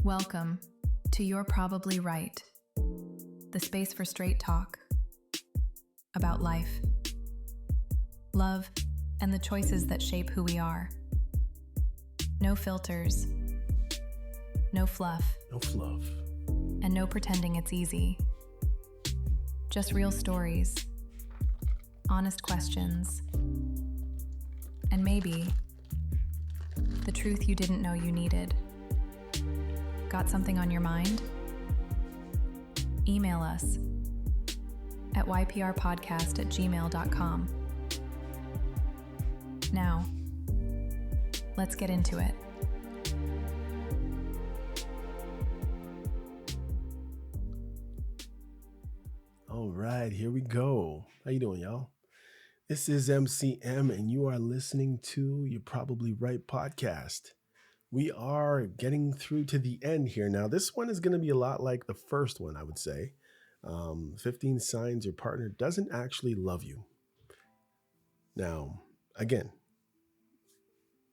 Welcome to You're Probably Right, the space for straight talk about life, love, and the choices that shape who we are. No filters, no fluff, and no pretending it's easy. Just real stories, honest questions, and maybe the truth you didn't know you needed. Got something on your mind? Email us at yprpodcast@gmail.com. Now, let's get into it. All right, here we go. How you doing, y'all? This is MCM, and you are listening to You're Probably Right podcast. We are getting through to the end here. Now, this one is going to be a lot like the first one, I would say. 15 signs your partner doesn't actually love you. Now, again,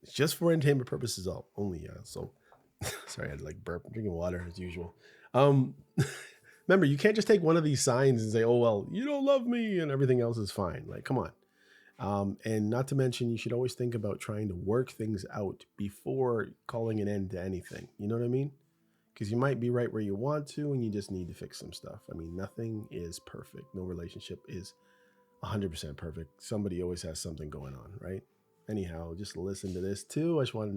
it's just for entertainment purposes only. So, sorry, I had to burp. I'm drinking water as usual. Remember, you can't just take one of these signs and say, oh, well, you don't love me and everything else is fine. Come on. And not to mention, you should always think about trying to work things out before calling an end to anything. You know what I mean? Because you might be right where you want to, and you just need to fix some stuff. I mean, nothing is perfect. No relationship is 100% perfect. Somebody always has something going on, right? Anyhow, just listen to this too. I just want you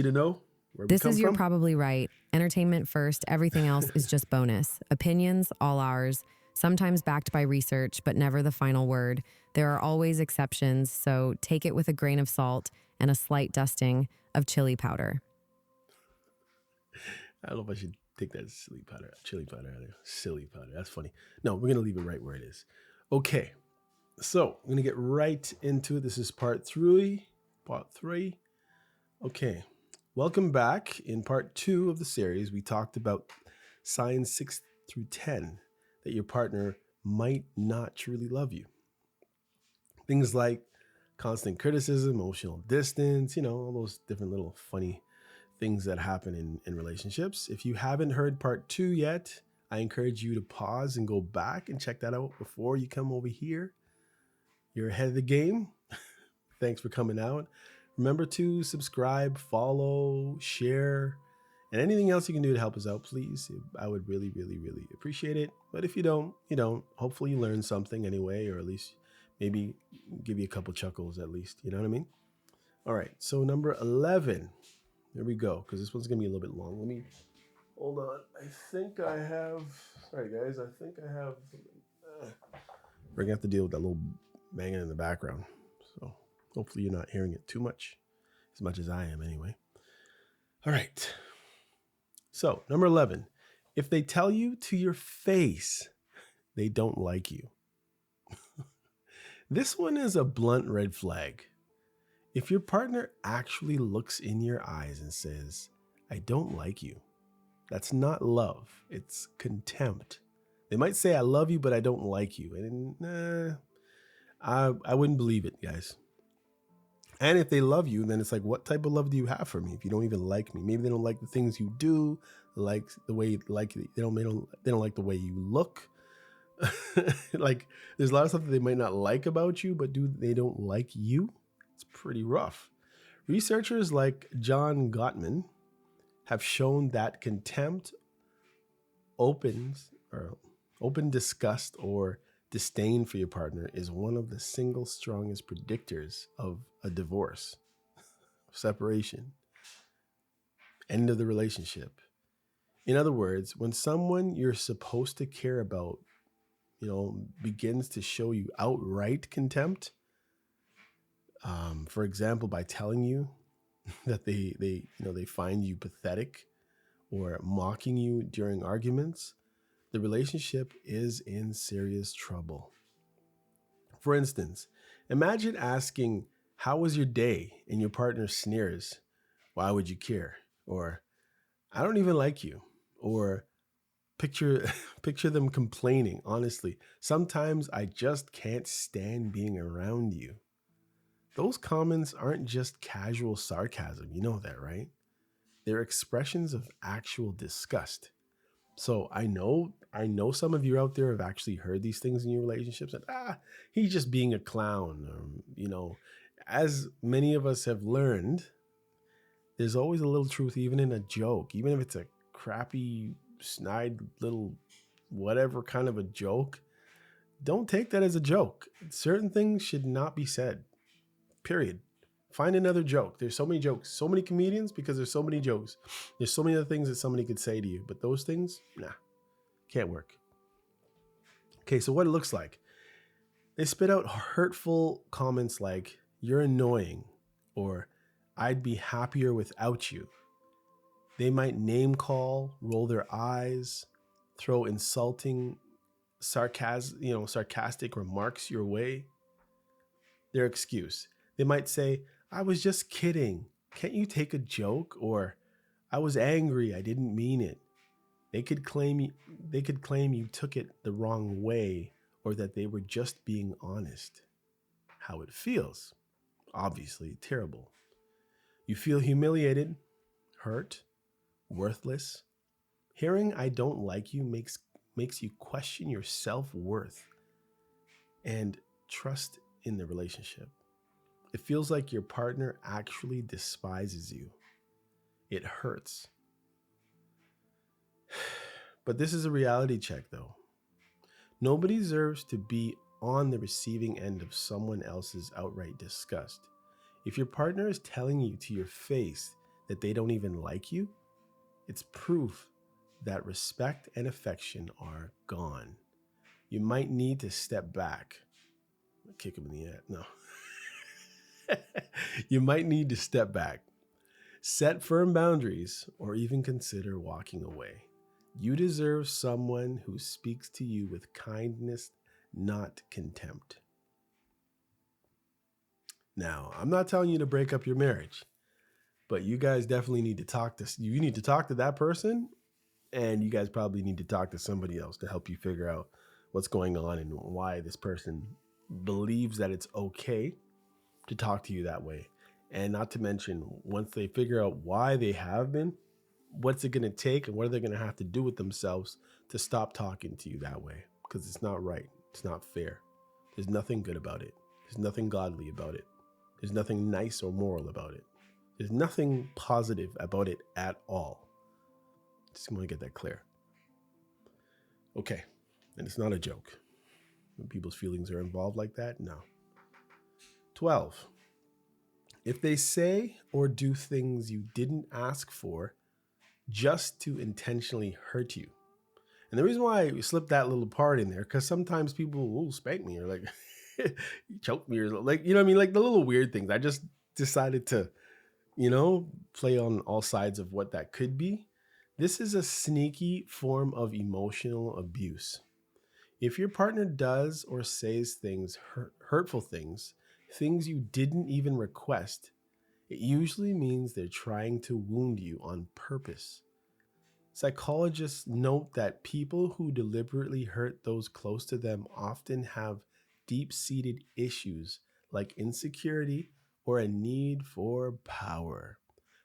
to know where we This come is from. You're Probably Right. Entertainment first. Everything else is just bonus. Opinions, all ours. Sometimes backed by research, but never the final word. There are always exceptions, so take it with a grain of salt and a slight dusting of chili powder. I don't know if I should take that chili powder out of there. Silly powder. That's funny. No, we're going to leave it right where it is. Okay. So I'm going to get right into it. This is part three. Okay. Welcome back. In part 2 of the series, we talked about signs 6 through 10 that your partner might not truly love you. Things like constant criticism, emotional distance, all those different little funny things that happen in relationships. If you haven't heard part 2 yet, I encourage you to pause and go back and check that out before you come over here. You're ahead of the game. Thanks for coming out. Remember to subscribe, follow, share, and anything else you can do to help us out, please. I would really, really, really appreciate it. But if you don't, you don't. Hopefully you learn something anyway, or at least maybe give you a couple chuckles at least. You know what I mean? All right. So number 11. There we go. Because this one's going to be a little bit long. Hold on. Sorry guys. We're going to have to deal with that little banging in the background. So hopefully you're not hearing it too much as I am anyway. All right. So, number 11, if they tell you to your face they don't like you. This one is a blunt red flag. If your partner actually looks in your eyes and says, I don't like you, that's not love, it's contempt. They might say, I love you, but I don't like you. And I wouldn't believe it, guys. And if they love you, then it's like, what type of love do you have for me if you don't even like me? Maybe they don't like the things you do, like the way they don't like the way you look. There's a lot of stuff that they might not like about you, but they don't like you. It's pretty rough. Researchers like John Gottman have shown that contempt, open disgust, or disdain for your partner is one of the single strongest predictors of a divorce, separation, end of the relationship. In other words, when someone you're supposed to care about, begins to show you outright contempt, for example, by telling you that they find you pathetic or mocking you during arguments, the relationship is in serious trouble. For instance, imagine asking, how was your day? And your partner sneers, why would you care? Or, I don't even like you. Or, picture them complaining, honestly, sometimes I just can't stand being around you. Those comments aren't just casual sarcasm. You know that, right? They're expressions of actual disgust. So I know some of you out there have actually heard these things in your relationships, and he's just being a clown. As many of us have learned, there's always a little truth even in a joke, even if it's a crappy, snide little whatever kind of a joke. Don't take that as a joke. Certain things should not be said. Period. Find another joke. There's so many jokes, so many comedians because there's so many jokes. There's so many other things that somebody could say to you, but those things, nah, can't work. Okay, so what it looks like. They spit out hurtful comments like, "You're annoying," or "I'd be happier without you." They might name call, roll their eyes, throw insulting, sarcastic remarks your way. Their excuse. They might say, "I was just kidding. Can't you take a joke?" Or "I was angry. I didn't mean it." They could claim you took it the wrong way, or that they were just being honest. How it feels? Obviously terrible. You feel humiliated, hurt, worthless. Hearing "I don't like you" makes you question your self-worth and trust in the relationship. It feels like your partner actually despises you. It hurts. But this is a reality check, though. Nobody deserves to be on the receiving end of someone else's outright disgust. If your partner is telling you to your face that they don't even like you, it's proof that respect and affection are gone. You might need to step back. Kick him in the ass. No. You might need to step back, set firm boundaries, or even consider walking away. You deserve someone who speaks to you with kindness, not contempt. Now, I'm not telling you to break up your marriage, but you guys definitely need to you need to talk to that person, and you guys probably need to talk to somebody else to help you figure out what's going on and why this person believes that it's okay to talk to you that way. And not to mention, once they figure out why they have been, what's it going to take and what are they going to have to do with themselves to stop talking to you that way? Because it's not right. It's not fair. There's nothing good about it. There's nothing godly about it. There's nothing nice or moral about it. There's nothing positive about it at all. Just want to get that clear. Okay. And it's not a joke. When people's feelings are involved like that, no. 12. If they say or do things you didn't ask for just to intentionally hurt you. And the reason why I slipped that little part in there, because sometimes people will spank me or like choke me or like, you know what I mean? Like the little weird things. I just decided to, play on all sides of what that could be. This is a sneaky form of emotional abuse. If your partner does or says things, hurtful things you didn't even request, it usually means they're trying to wound you on purpose. Psychologists note that people who deliberately hurt those close to them often have deep-seated issues like insecurity or a need for power.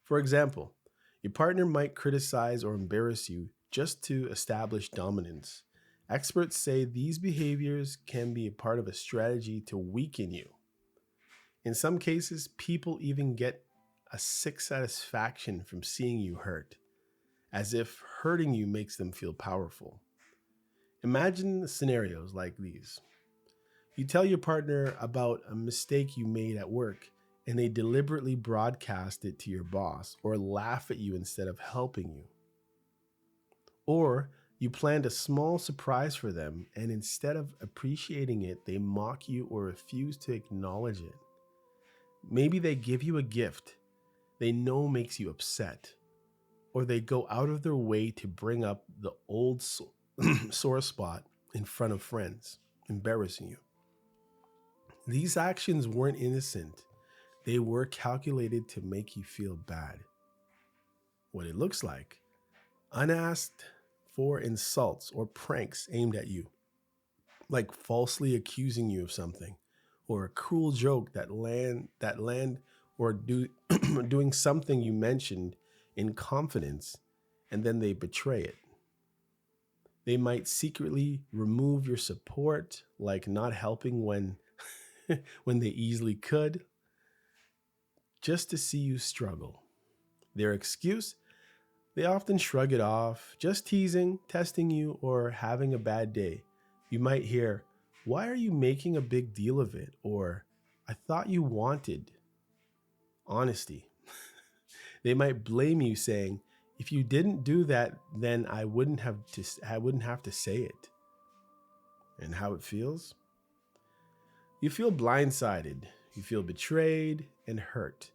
For example, your partner might criticize or embarrass you just to establish dominance. Experts say these behaviors can be a part of a strategy to weaken you. In some cases, people even get a sick satisfaction from seeing you hurt, as if hurting you makes them feel powerful. Imagine scenarios like these. You tell your partner about a mistake you made at work, and they deliberately broadcast it to your boss or laugh at you instead of helping you. Or you planned a small surprise for them, and instead of appreciating it, they mock you or refuse to acknowledge it. Maybe they give you a gift they know makes you upset, or they go out of their way to bring up the old sore spot in front of friends, embarrassing you. These actions weren't innocent. They were calculated to make you feel bad. What it looks like: unasked for insults or pranks aimed at you, like falsely accusing you of something, or a cruel joke that land or doing something you mentioned in confidence and then they betray it. They might secretly remove your support, like not helping when when they easily could, just to see you struggle. Their excuse, they often shrug it off, just teasing, testing you, or having a bad day. You might hear, "Why are you making a big deal of it?" Or, "I thought you wanted honesty." They might blame you, saying, "If you didn't do that, then I wouldn't have to say it." And how it feels? You feel blindsided, you feel betrayed and hurt.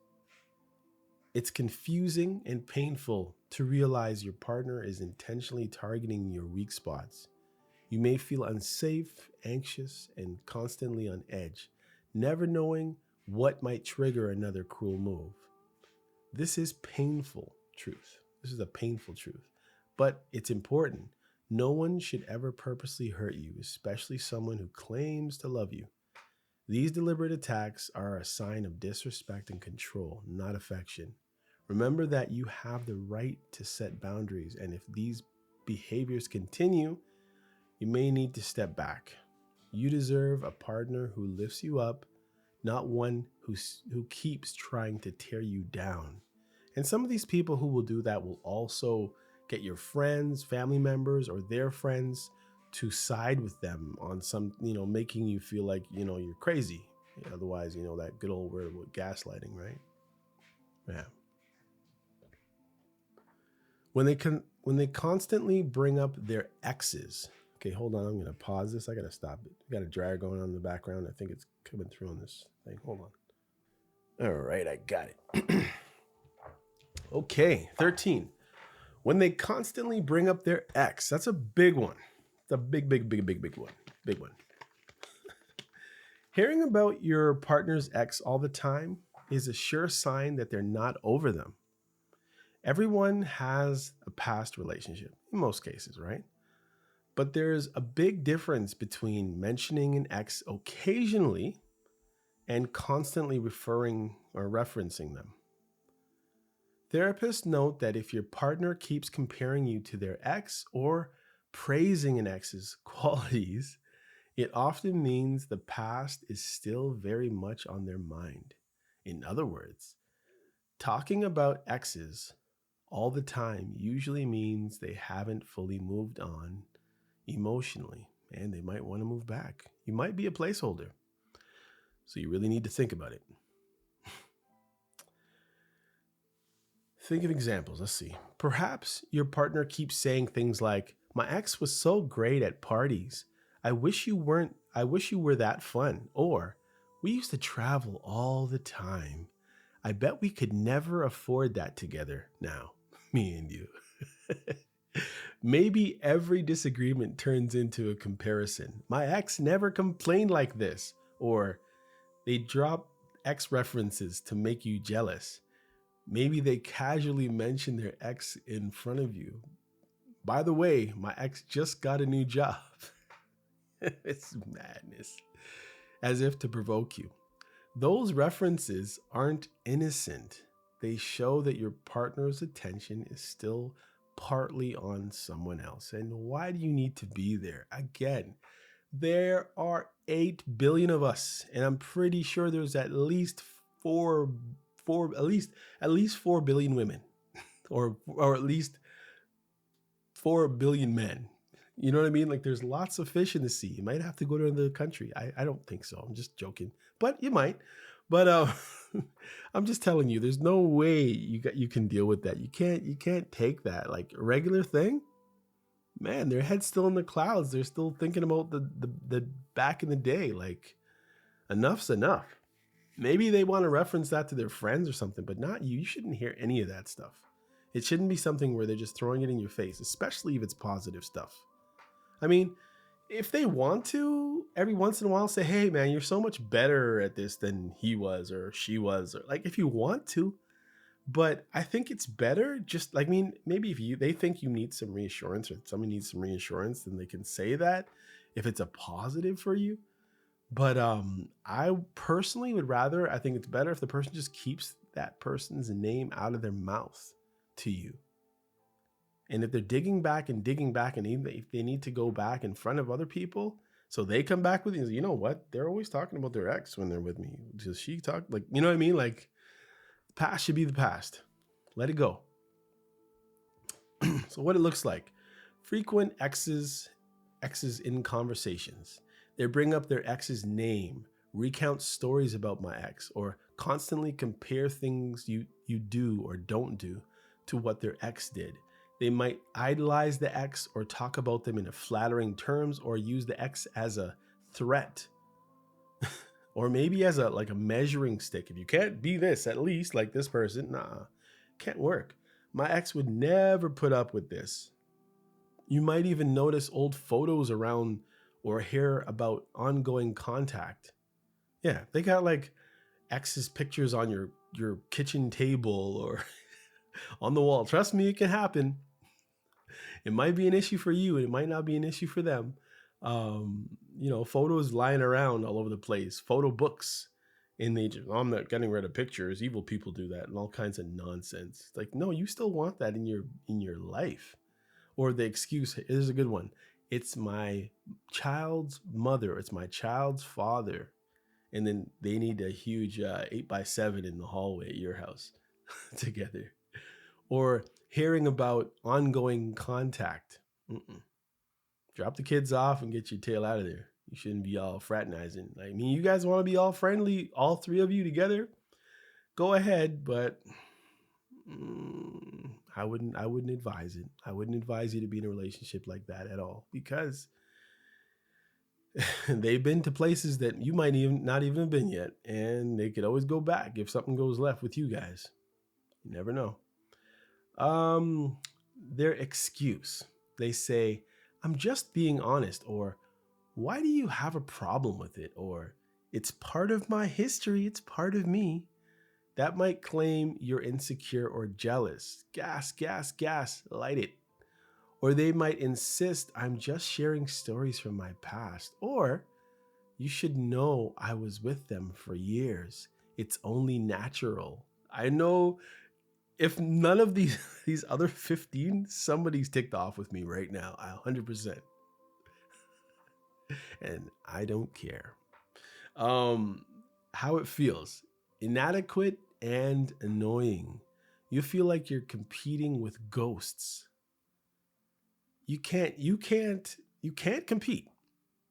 It's confusing and painful to realize your partner is intentionally targeting your weak spots. You may feel unsafe, anxious, and constantly on edge, never knowing what might trigger another cruel move. This is painful truth. This is a painful truth, but it's important. No one should ever purposely hurt you, especially someone who claims to love you. These deliberate attacks are a sign of disrespect and control, not affection. Remember that you have the right to set boundaries, and if these behaviors continue, you may need to step back. You deserve a partner who lifts you up, not one who keeps trying to tear you down. And some of these people who will do that will also get your friends, family members, or their friends to side with them on some, making you feel like, you're crazy. Otherwise, that good old word with gaslighting, right? Yeah. When they constantly bring up their exes. Okay, hold on. I'm going to pause this. I got to stop it. I got a dryer going on in the background. I think it's coming through on this thing. Hold on. All right, I got it. Okay, 13. When they constantly bring up their ex. That's a big one. It's a big one. Big one. Hearing about your partner's ex all the time is a sure sign that they're not over them. Everyone has a past relationship, in most cases, right? But there's a big difference between mentioning an ex occasionally and constantly referring or referencing them. Therapists note that if your partner keeps comparing you to their ex or praising an ex's qualities, it often means the past is still very much on their mind. In other words, talking about exes all the time usually means they haven't fully moved on emotionally and they might want to move back. You might be a placeholder. So you really need to think about it. Think of examples. Let's see. Perhaps your partner keeps saying things like, "My ex was so great at parties. I wish you were that fun." Or, "We used to travel all the time. I bet we could never afford that together now, me and you." Maybe every disagreement turns into a comparison. "My ex never complained like this." Or, they drop ex references to make you jealous. Maybe they casually mention their ex in front of you. "By the way, my ex just got a new job." It's madness. As if to provoke you. Those references aren't innocent. They show that your partner's attention is still partly on someone else. And why do you need to be there? Again, there are 8 billion of us, and I'm pretty sure there's at least 4 billion women or at least 4 billion men. You know what I mean? Like there's lots of fish in the sea. You might have to go to another country. I don't think so. I'm just joking, but you might. But I'm just telling you, there's no way you can deal with that. You can't take that like a regular thing. Man, their head's still in the clouds. They're still thinking about the back in the day. Like enough's enough. Maybe they want to reference that to their friends or something, but not you. You shouldn't hear any of that stuff. It shouldn't be something where they're just throwing it in your face, especially if it's positive stuff. I mean, if they want to, every once in a while say, "Hey man, you're so much better at this than he was or she was," or like if you want to. But I think it's better just like, maybe if they think you need some reassurance or somebody needs some reassurance, then they can say that if it's a positive for you. But I personally would rather, I think it's better if the person just keeps that person's name out of their mouth to you. And if they're digging back and if they need to go back in front of other people, so they come back with you know what? They're always talking about their ex when they're with me. Does she talk? Like, you know what I mean? Like, past should be the past. Let it go. So what it looks like. Frequent exes in conversations. They bring up their ex's name, recount stories about my ex, or constantly compare things you do or don't do to what their ex did. They might idolize the ex or talk about them in flattering terms, or use the ex as a threat or maybe as a measuring stick. If you can't be this, at least like this person, nah, can't work. My ex would never put up with this. You might even notice old photos around or hear about ongoing contact. Yeah, they got like ex's pictures on your kitchen table or on the wall. Trust me, it can happen. It might be an issue for you and it might not be an issue for them. Photos lying around all over the place, photo books. And I'm not getting rid of pictures. Evil people do that and all kinds of nonsense. It's like, no, you still want that in your life. Or the excuse, here's a good one. It's my child's mother. It's my child's father. And then they need a huge 8x7 in the hallway at your house together. Or hearing about ongoing contact. Drop the kids off and get your tail out of there. You shouldn't be all fraternizing. I mean, you guys want to be all friendly, all three of you together? Go ahead, but I wouldn't advise it. I wouldn't advise you to be in a relationship like that at all, because they've been to places that you might even not even have been yet, and they could always go back if something goes left with you guys. You never know. Their excuse. They say, "I'm just being honest," or "Why do you have a problem with it?" or "It's part of my history. It's part of me." That might claim you're insecure or jealous. Gas, gas, gas, light it. Or they might insist, "I'm just sharing stories from my past." Or, "You should know I was with them for years. It's only natural." I know if none of these other 15, somebody's ticked off with me right now. 100%. And I don't care. How it feels. Inadequate and annoying. You feel like you're competing with ghosts. You can't compete.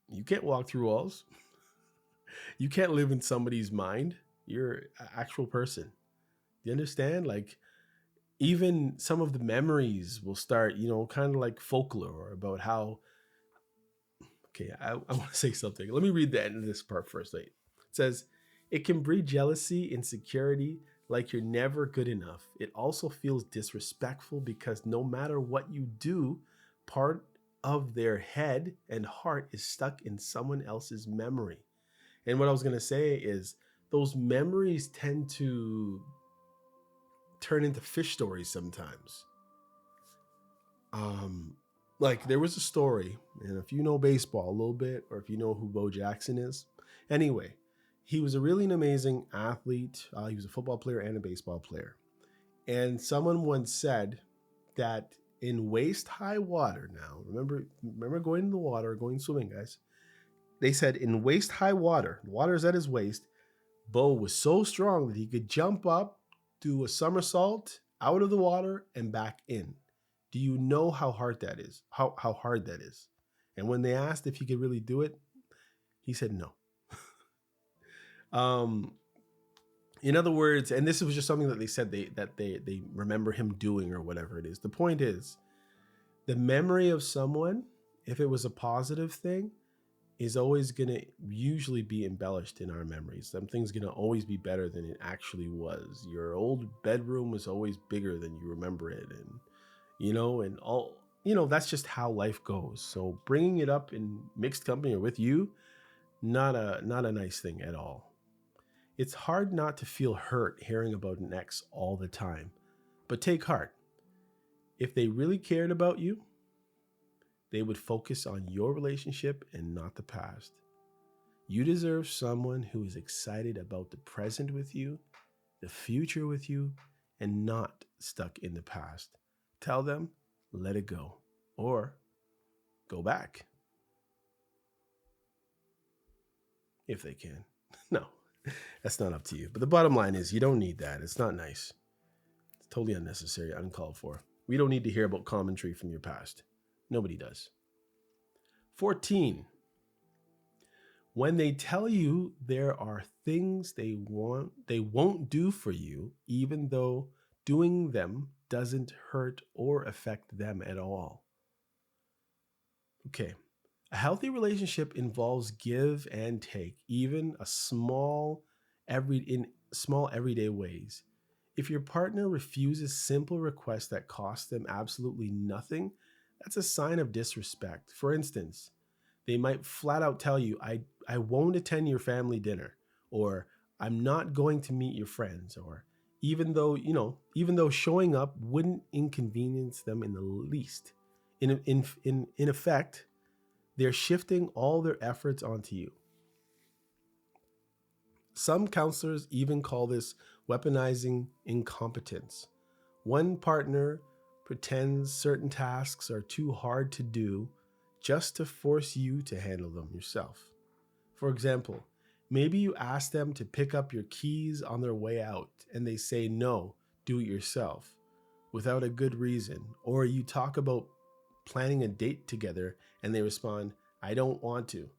You can't walk through walls. You can't live in somebody's mind. You're an actual person. Do you understand? Like, even some of the memories will start, kind of like folklore about how. Okay, I want to say something. Let me read the end of this part first. It says, "It can breed jealousy, insecurity, like you're never good enough. It also feels disrespectful because no matter what you do, part of their head and heart is stuck in someone else's memory." And what I was going to say is those memories tend to turn into fish stories sometimes. Like there was a story, and if you know baseball a little bit, or if you know who Bo Jackson is, anyway, he was a really amazing athlete. He was a football player and a baseball player. And someone once said that in waist-high water, now remember going in the water, going swimming, guys. They said in waist-high water, the water is at his waist, Bo was so strong that he could jump up, do a somersault out of the water and back in. Do you know how hard that is? How hard that is? And when they asked if he could really do it, he said no. In other words, and this was just something that they said they remember him doing or whatever it is. The point is, the memory of someone, if it was a positive thing, is always going to usually be embellished in our memories. Something's going to always be better than it actually was. Your old bedroom was always bigger than you remember it. And, and all, that's just how life goes. So bringing it up in mixed company or with you, not a nice thing at all. It's hard not to feel hurt hearing about an ex all the time, but take heart. If they really cared about you, they would focus on your relationship and not the past. You deserve someone who is excited about the present with you, the future with you, and not stuck in the past. Tell them, let it go, or go back if they can. No, that's not up to you. But the bottom line is you don't need that. It's not nice. It's totally unnecessary, uncalled for. We don't need to hear about commentary from your past. Nobody does. 14. When they tell you there are things they won't do for you, even though doing them doesn't hurt or affect them at all. Okay. A healthy relationship involves give and take, even in small everyday ways. If your partner refuses simple requests that cost them absolutely nothing, that's a sign of disrespect. For instance, they might flat out tell you, I won't attend your family dinner, or I'm not going to meet your friends, or even though showing up wouldn't inconvenience them in the least. In effect, they're shifting all their efforts onto you. Some counselors even call this weaponizing incompetence. One partner pretends certain tasks are too hard to do just to force you to handle them yourself. For example, maybe you ask them to pick up your keys on their way out and they say no, do it yourself, without a good reason. Or you talk about planning a date together and they respond, I don't want to,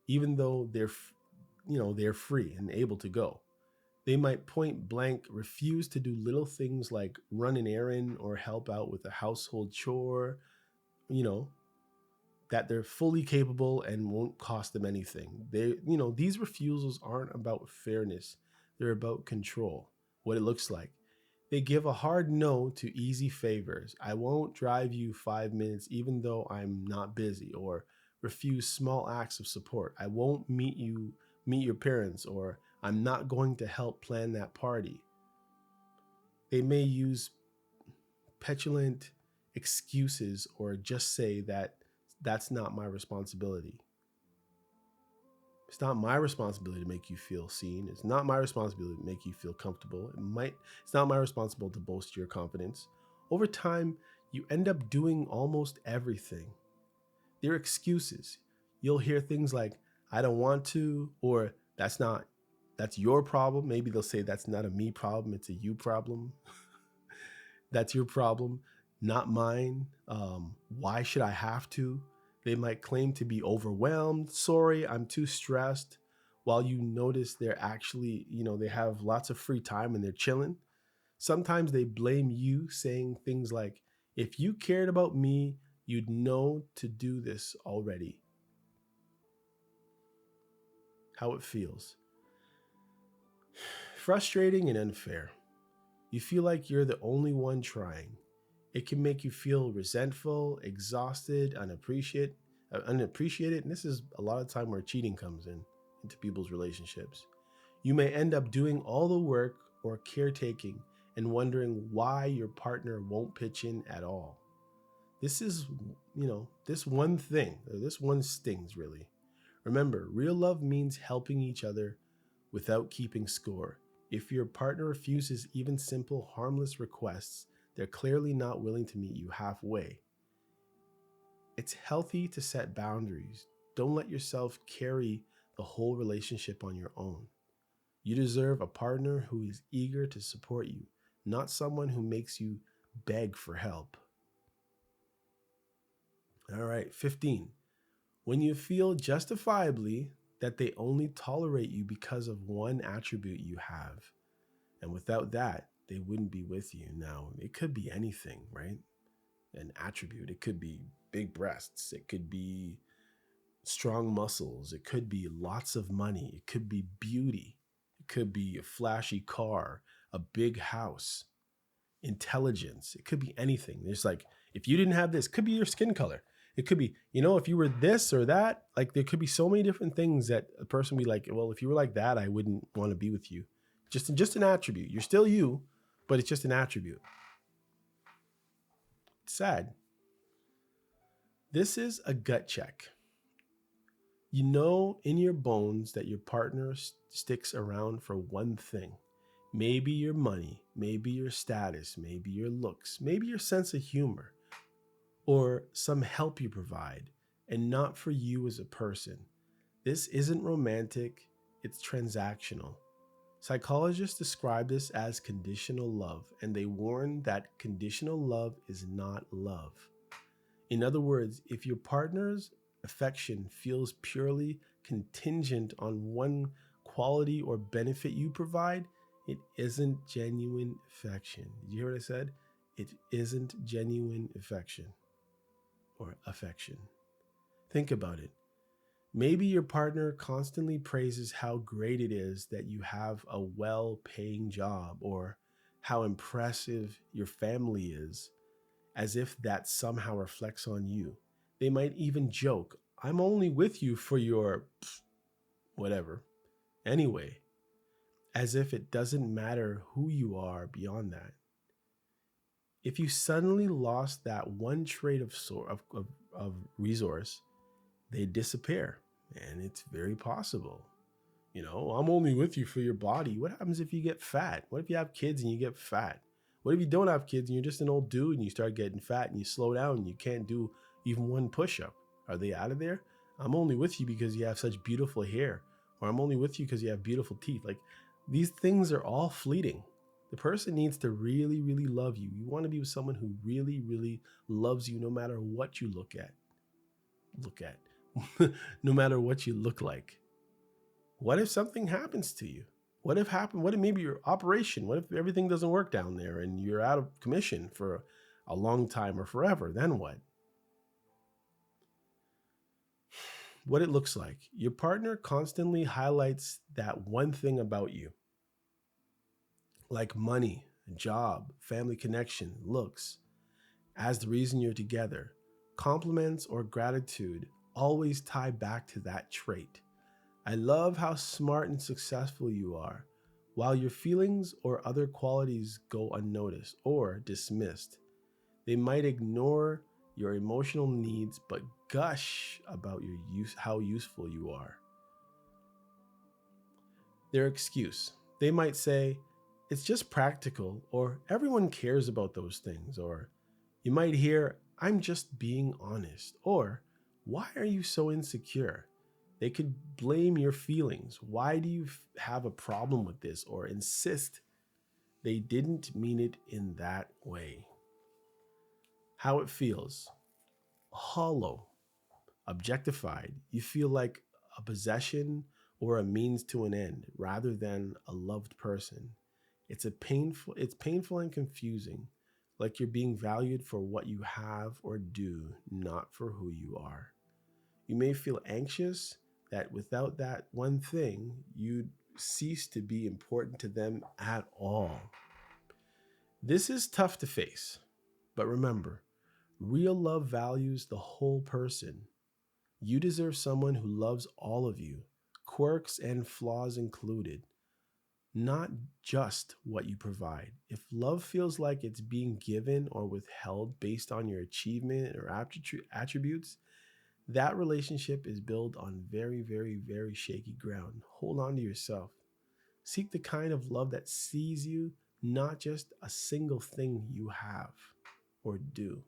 even though they're free and able to go. They might point blank refuse to do little things like run an errand or help out with a household chore, that they're fully capable and won't cost them anything. These refusals aren't about fairness. They're about control, what it looks like. They give a hard no to easy favors. I won't drive you 5 minutes even though I'm not busy, or refuse small acts of support. I won't meet your parents, or I'm not going to help plan that party. They may use petulant excuses or just say that that's not my responsibility. It's not my responsibility to make you feel seen. It's not my responsibility to make you feel comfortable. It's not my responsibility to boast your confidence. Over time, you end up doing almost everything. They're excuses. You'll hear things like, I don't want to, or that's your problem. Maybe they'll say that's not a me problem, it's a you problem. That's your problem, not mine. Why should I have to? They might claim to be overwhelmed. Sorry, I'm too stressed. While you notice they're actually, they have lots of free time and they're chilling. Sometimes they blame you, saying things like, if you cared about me, you'd know to do this already. How it feels. Frustrating and unfair. You feel like you're the only one trying. It can make you feel resentful, exhausted, unappreciated. And this is a lot of time where cheating comes into people's relationships. You may end up doing all the work or caretaking and wondering why your partner won't pitch in at all. This is, this one thing, or this one stings really. Remember, real love means helping each other without keeping score. If your partner refuses even simple, harmless requests, they're clearly not willing to meet you halfway. It's healthy to set boundaries. Don't let yourself carry the whole relationship on your own. You deserve a partner who is eager to support you, not someone who makes you beg for help. All right, 15. When you feel justifiably that they only tolerate you because of one attribute you have, and without that, they wouldn't be with you. Now, it could be anything, right? An attribute. It could be big breasts. It could be strong muscles. It could be lots of money. It could be beauty. It could be a flashy car, a big house, intelligence. It could be anything. There's like, if you didn't have this, it could be your skin color. It could be, if you were this or that, like there could be so many different things that a person would be like, well, if you were like that, I wouldn't want to be with you. Just an attribute. You're still you, but it's just an attribute. It's sad. This is a gut check. You know in your bones that your partner sticks around for one thing. Maybe your money, maybe your status, maybe your looks, maybe your sense of humor, or some help you provide, and not for you as a person. This isn't romantic, it's transactional. Psychologists describe this as conditional love, and they warn that conditional love is not love. In other words, if your partner's affection feels purely contingent on one quality or benefit you provide, it isn't genuine affection. Did you hear what I said? It isn't genuine affection or affection. Think about it. Maybe your partner constantly praises how great it is that you have a well paying job or how impressive your family is, as if that somehow reflects on you. They might even joke, I'm only with you for your whatever. Anyway, as if it doesn't matter who you are beyond that. If you suddenly lost that one trait of resource, they disappear. And it's very possible. I'm only with you for your body. What happens if you get fat? What if you have kids and you get fat? What if you don't have kids and you're just an old dude and you start getting fat and you slow down and you can't do even one push-up? Are they out of there? I'm only with you because you have such beautiful hair, or I'm only with you because you have beautiful teeth. Like, these things are all fleeting. The person needs to really, really love you. You want to be with someone who really, really loves you no matter what you look at. No matter what you look like. What if something happens to you? What if maybe your operation? What if everything doesn't work down there and you're out of commission for a long time or forever? Then what? What it looks like. Your partner constantly highlights that one thing about you, like money, job, family connection, looks, as the reason you're together. Compliments or gratitude always tie back to that trait. I love how smart and successful you are, while your feelings or other qualities go unnoticed or dismissed. They might ignore your emotional needs but gush about how useful you are. Their excuse. They might say, it's just practical, or everyone cares about those things, or you might hear, I'm just being honest, or why are you so insecure? They could blame your feelings. Why do you have a problem with this? Or insist they didn't mean it in that way. How it feels. Hollow. Objectified. You feel like a possession or a means to an end rather than a loved person. It's painful and confusing, like you're being valued for what you have or do, not for who you are. You may feel anxious that without that one thing, you'd cease to be important to them at all. This is tough to face, but remember, real love values the whole person. You deserve someone who loves all of you, quirks and flaws included, not just what you provide. If love feels like it's being given or withheld based on your achievement or attributes, that relationship is built on very, very, very shaky ground. Hold on to yourself. Seek the kind of love that sees you, not just a single thing you have or do.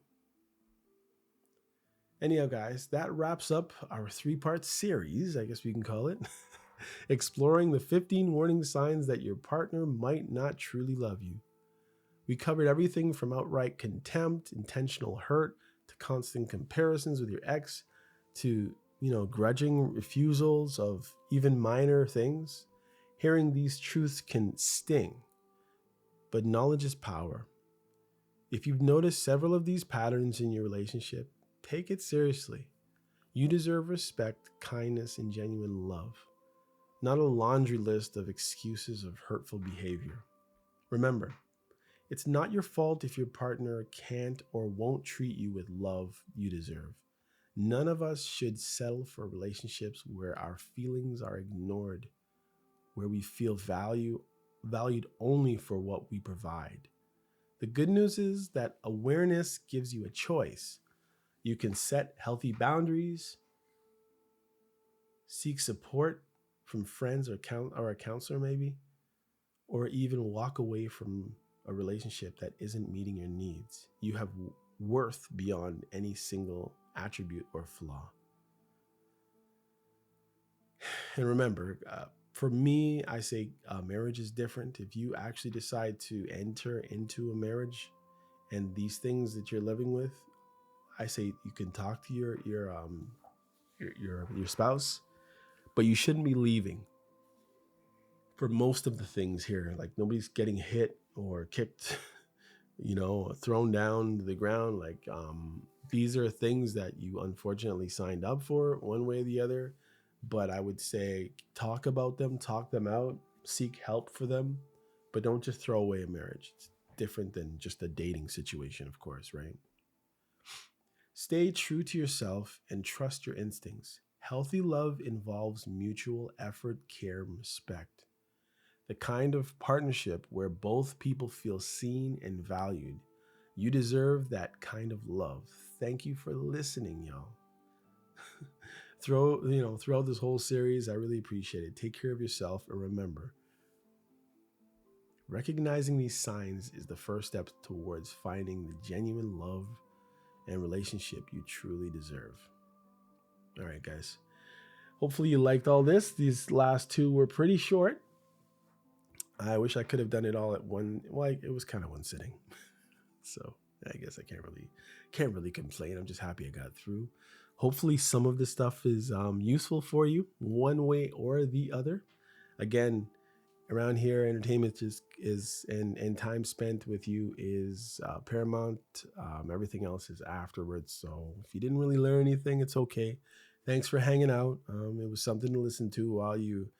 Anyhow, guys, that wraps up our 3-part series, I guess we can call it, exploring the 15 warning signs that your partner might not truly love you. We covered everything from outright contempt, intentional hurt, to constant comparisons with your ex, to, grudging refusals of even minor things. Hearing these truths can sting, but knowledge is power. If you've noticed several of these patterns in your relationship, take it seriously. You deserve respect, kindness, and genuine love, not a laundry list of excuses of hurtful behavior. Remember, it's not your fault if your partner can't or won't treat you with love you deserve. None of us should settle for relationships where our feelings are ignored, where we feel valued only for what we provide. The good news is that awareness gives you a choice. You can set healthy boundaries, seek support from friends or a counselor maybe, or even walk away from a relationship that isn't meeting your needs. You have worth beyond any single attribute or flaw. And remember, for me, I say marriage is different. If you actually decide to enter into a marriage and these things that you're living with, I say you can talk to your spouse, but you shouldn't be leaving for most of the things here. Like nobody's getting hit or kicked, thrown down to the ground. Like these are things that you unfortunately signed up for one way or the other. But I would say talk about them, talk them out, seek help for them, but don't just throw away a marriage. It's different than just a dating situation, of course, right? Stay true to yourself and trust your instincts. Healthy love involves mutual effort, care, and respect. The kind of partnership where both people feel seen and valued. You deserve that kind of love. Thank you for listening, y'all. Throughout this whole series, I really appreciate it. Take care of yourself, and remember, recognizing these signs is the first step towards finding the genuine love and relationship you truly deserve. All right, guys. Hopefully you liked all this. These last two were pretty short. I wish I could have done it all at one. Well, it was kind of one sitting. So I guess I can't really complain. I'm just happy I got through. Hopefully some of this stuff is useful for you one way or the other. Again, around here, entertainment is and time spent with you is paramount. Everything else is afterwards. So if you didn't really learn anything, it's okay. Thanks for hanging out. It was something to listen to while you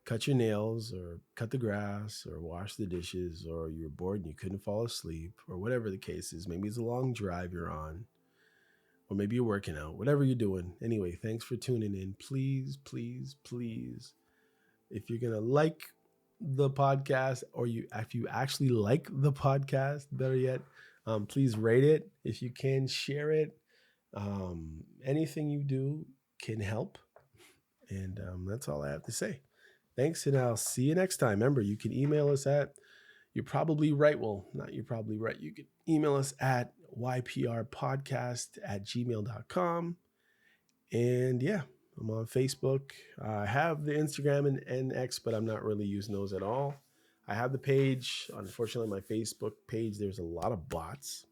cut your nails or cut the grass or wash the dishes, or you were bored and you couldn't fall asleep, or whatever the case is. Maybe it's a long drive you're on, or maybe you're working out, whatever you're doing. Anyway, thanks for tuning in. Please, please, please, if you're going to like the podcast, or if you actually like the podcast, better yet, please rate it. If you can, share it. Anything you do can help. And that's all I have to say. Thanks, and I'll see you next time. Remember, you can email us at You're Probably Right. Well, not You're Probably Right. You can email us at yprpodcast@gmail.com. And yeah, I'm on Facebook. I have the Instagram and X, but I'm not really using those at all. I have the page. Unfortunately, my Facebook page, there's a lot of bots.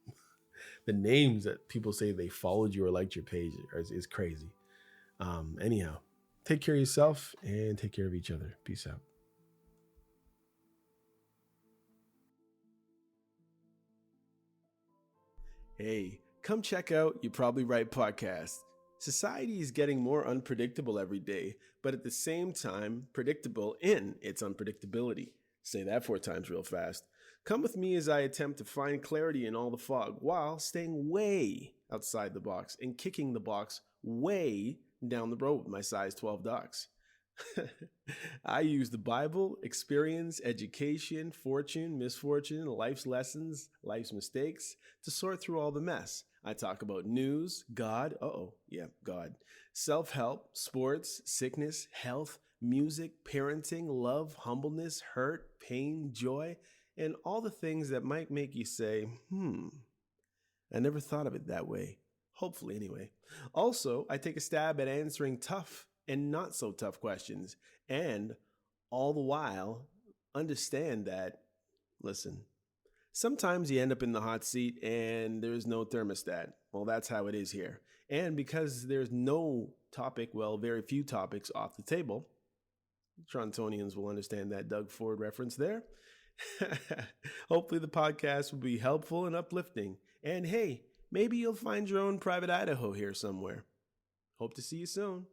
The names that people say they followed you or liked your page is crazy. Anyhow, take care of yourself and take care of each other. Peace out. Hey, come check out You're Probably Right podcast. Society is getting more unpredictable every day, but at the same time, predictable in its unpredictability. Say that 4 times real fast. Come with me as I attempt to find clarity in all the fog while staying way outside the box and kicking the box way down the road with my size 12 docs. I use the Bible, experience, education, fortune, misfortune, life's lessons, life's mistakes to sort through all the mess. I talk about news, God, God, self-help, sports, sickness, health, music, parenting, love, humbleness, hurt, pain, joy, and all the things that might make you say, I never thought of it that way. Hopefully, anyway. Also, I take a stab at answering tough and not so tough questions, and all the while understand that, listen, sometimes you end up in the hot seat and there's no thermostat. Well, that's how it is here. And because there's no topic, very few topics off the table, Torontonians will understand that Doug Ford reference there. Hopefully the podcast will be helpful and uplifting. And hey, maybe you'll find your own private Idaho here somewhere. Hope to see you soon.